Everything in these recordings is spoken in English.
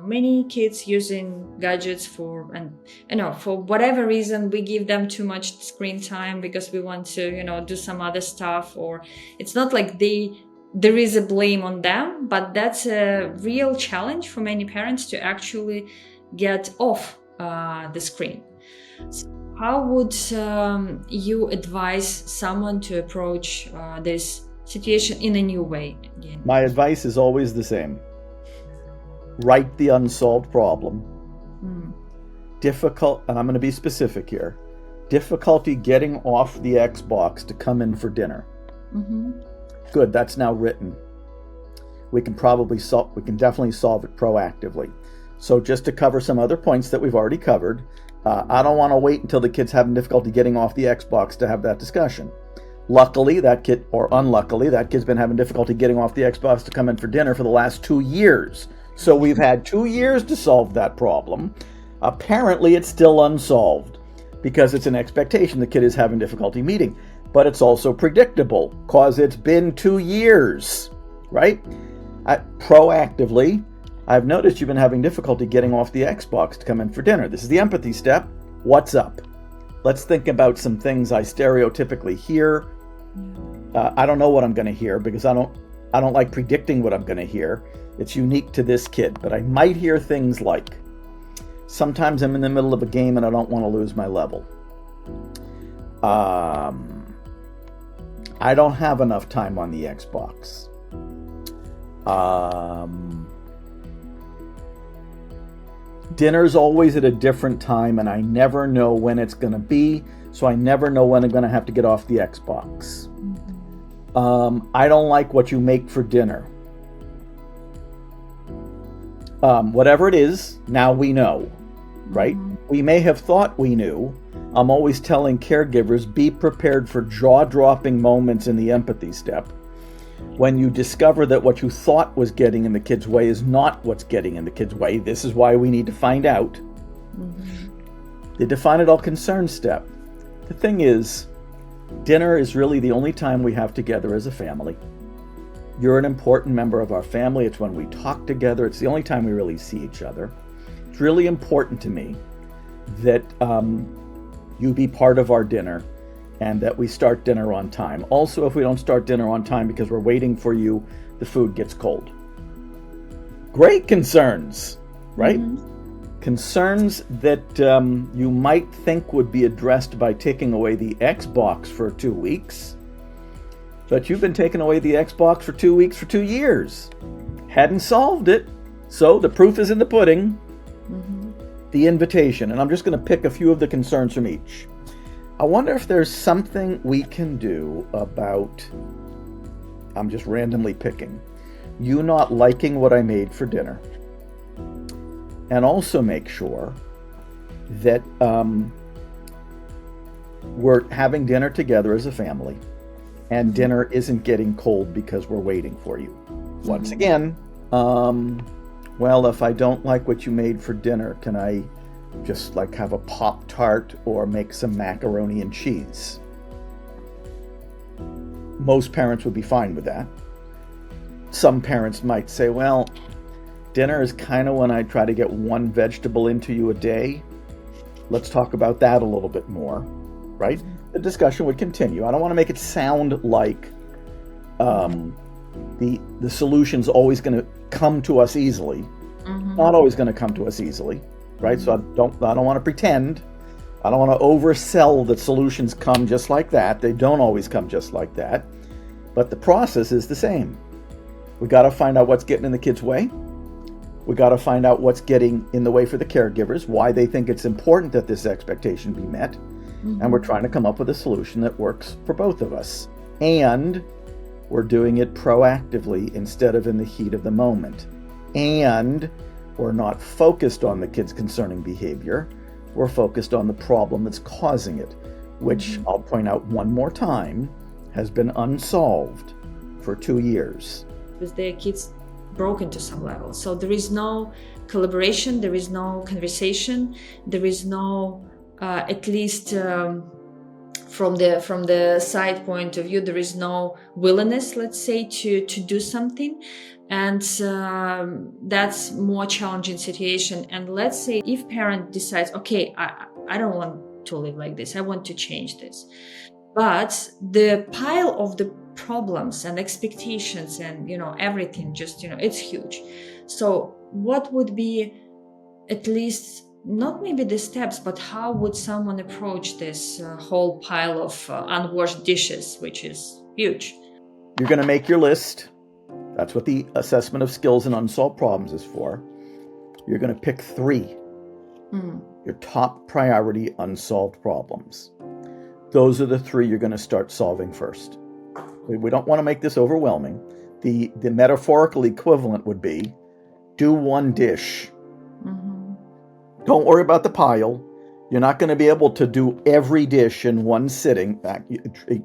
many kids using gadgets for whatever reason. We give them too much screen time because we want to do some other stuff, or it's not like there is a blame on them, but that's a real challenge for many parents to actually get off the screen. So how would you advise someone to approach this situation in a new way? Again? My advice is always the same. Write the unsolved problem. Difficult, and I'm going to be specific here, difficulty getting off the Xbox to come in for dinner. Good, that's now written. We can definitely solve it proactively. So just to cover some other points that we've already covered, I don't want to wait until the kid's having difficulty getting off the Xbox to have that discussion. Luckily, that kid, or unluckily, that kid's been having difficulty getting off the Xbox to come in for dinner for the last 2 years. So we've had 2 years to solve that problem. Apparently, it's still unsolved because it's an expectation the kid is having difficulty meeting. But it's also predictable because it's been 2 years, right? Proactively, I've noticed you've been having difficulty getting off the Xbox to come in for dinner. This is the empathy step. What's up? Let's think about some things I stereotypically hear. I don't know what I'm going to hear because I don't like predicting what I'm going to hear. It's unique to this kid, but I might hear things like, sometimes I'm in the middle of a game and I don't want to lose my level. I don't have enough time on the Xbox. Dinner's always at a different time and I never know when it's going to be, so I never know when I'm going to have to get off the Xbox. I don't like what you make for dinner. Whatever it is, now we know, right? We may have thought we knew. I'm always telling caregivers, be prepared for jaw-dropping moments in the empathy step when you discover that what you thought was getting in the kid's way is not what's getting in the kid's way. This is why we need to find out. The define it all concern step. The thing is, dinner is really the only time we have together as a family. You're an important member of our family. It's when we talk together. It's the only time we really see each other. It's really important to me that you be part of our dinner and that we start dinner on time. Also, if we don't start dinner on time because we're waiting for you, the food gets cold. Great concerns, right? Concerns that you might think would be addressed by taking away the Xbox for 2 weeks. But you've been taking away the Xbox for 2 weeks for 2 years. Hadn't solved it. So the proof is in the pudding. The invitation. And I'm just going to pick a few of the concerns from each. I wonder if there's something we can do about, I'm just randomly picking, you not liking what I made for dinner. And also make sure that we're having dinner together as a family and dinner isn't getting cold because we're waiting for you. Once again, well, if I don't like what you made for dinner, can I just like have a Pop-Tart or make some macaroni and cheese? Most parents would be fine with that. Some parents might say, well, dinner is kind of when I try to get one vegetable into you a day. Let's talk about that a little bit more, right? The discussion would continue. I don't want to make it sound like the solution's always going to come to us easily. Not always going to come to us easily, right? So I don't want to pretend. I don't want to oversell that solutions come just like that. They don't always come just like that. But the process is the same. We got to find out what's getting in the kid's way. We got to find out what's getting in the way for the caregivers, why they think it's important that this expectation be met. And we're trying to come up with a solution that works for both of us. And we're doing it proactively instead of in the heat of the moment. And we're not focused on the kid's concerning behavior. We're focused on the problem that's causing it, which I'll point out one more time, has been unsolved for 2 years. Because their kids broken to some level. So there is no collaboration, there is no conversation, there is no, at least from the side point of view, there is no willingness, let's say, to do something. And that's more challenging situation. And let's say if parent decides, okay, I don't want to live like this, I want to change this, but the pile of the problems and expectations and everything, just it's huge. So what would be, at least, not maybe the steps, but how would someone approach this whole pile of unwashed dishes, which is huge? You're going to make your list. That's what the assessment of skills and unsolved problems is for. You're going to pick 3, your top priority unsolved problems. Those are the 3 you're going to start solving first. We don't want to make this overwhelming. The metaphorical equivalent would be, do 1 dish. Don't worry about the pile. You're not going to be able to do every dish in one sitting.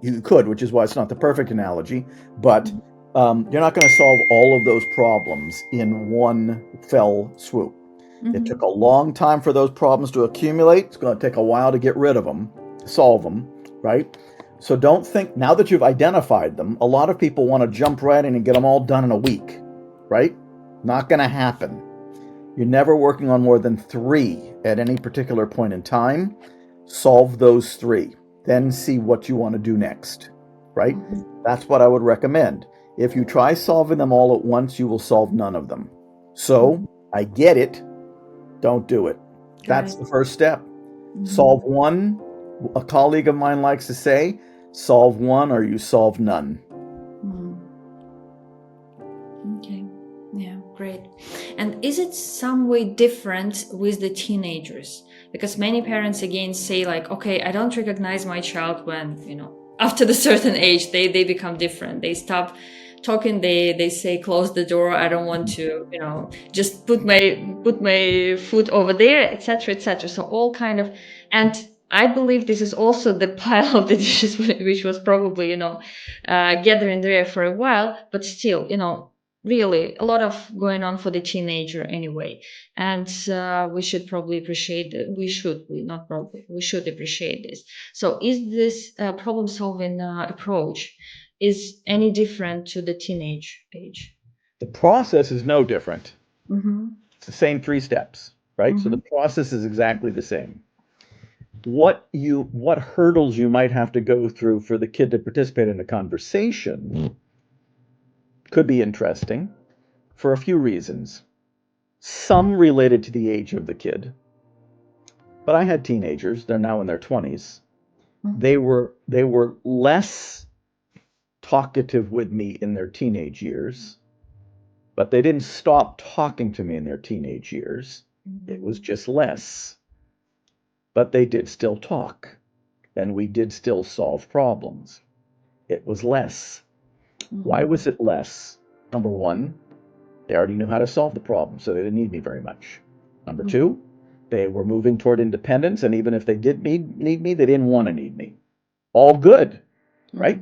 You could, which is why it's not the perfect analogy, but you're not going to solve all of those problems in one fell swoop. It took a long time for those problems to accumulate. It's going to take a while to get rid of them, solve them, right? So don't think, now that you've identified them, a lot of people want to jump right in and get them all done in a week, right? Not going to happen. You're never working on more than 3 at any particular point in time. Solve those 3. Then see what you want to do next, right? That's what I would recommend. If you try solving them all at once, you will solve none of them. So, I get it. Don't do it. That's the first step. Solve 1. A colleague of mine likes to say, solve 1 or you solve none. Okay. Yeah, great. And is it some way different with the teenagers? Because many parents again say like, okay, I don't recognize my child when, after the certain age, they become different. They stop talking, they say close the door, I don't want to, just put my foot over there, etc., etc. So all kind of, and I believe this is also the pile of the dishes which was probably, gathering there for a while, but still, really a lot of going on for the teenager anyway. And we should probably appreciate it. We should appreciate this. So is this problem solving approach is any different to the teenage age? The process is no different. Mm-hmm. It's the same 3 steps, right? So the process is exactly the same. What hurdles you might have to go through for the kid to participate in a conversation could be interesting for a few reasons. Some related to the age of the kid. But I had teenagers, they're now in their 20s. They were less talkative with me in their teenage years, but they didn't stop talking to me in their teenage years. It was just less. But they did still talk, and we did still solve problems. It was less. Why was it less? Number 1, they already knew how to solve the problem, so they didn't need me very much. Number 2, they were moving toward independence, and even if they did need me, they didn't want to need me. All good, right?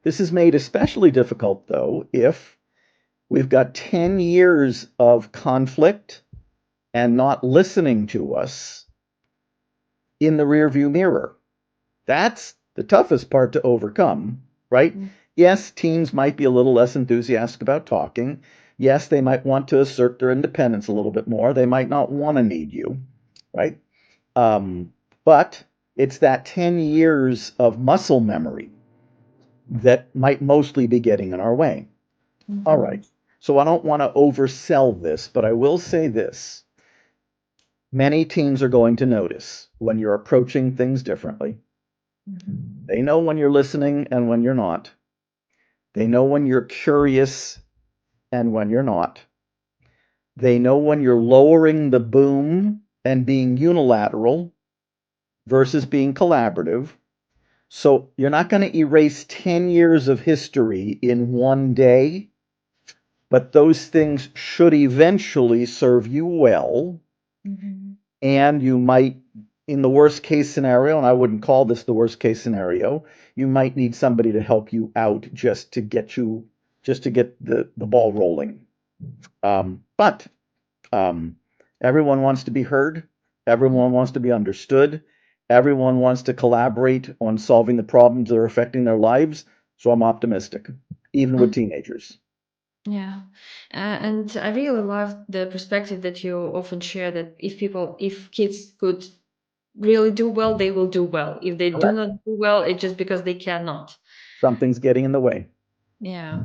This is made especially difficult, though, if we've got 10 years of conflict and not listening to us in the rearview mirror. That's the toughest part to overcome, right? Yes, teens might be a little less enthusiastic about talking. Yes, they might want to assert their independence a little bit more. They might not want to need you, right? But it's that 10 years of muscle memory that might mostly be getting in our way. All right. So I don't want to oversell this, but I will say this. Many teens are going to notice when you're approaching things differently. They know when you're listening and when you're not. They know when you're curious and when you're not. They know when you're lowering the boom and being unilateral versus being collaborative. So you're not going to erase 10 years of history in one day, but those things should eventually serve you well. And you might, in the worst case scenario, and I wouldn't call this the worst case scenario, you might need somebody to help you out just to get the ball rolling. But everyone wants to be heard. Everyone wants to be understood. Everyone wants to collaborate on solving the problems that are affecting their lives. So I'm optimistic, even with teenagers. Yeah. And I really love the perspective that you often share, that if kids could really do well, they will do well. If they do Correct. not do well, it's just because they cannot. Something's getting in the way. Yeah.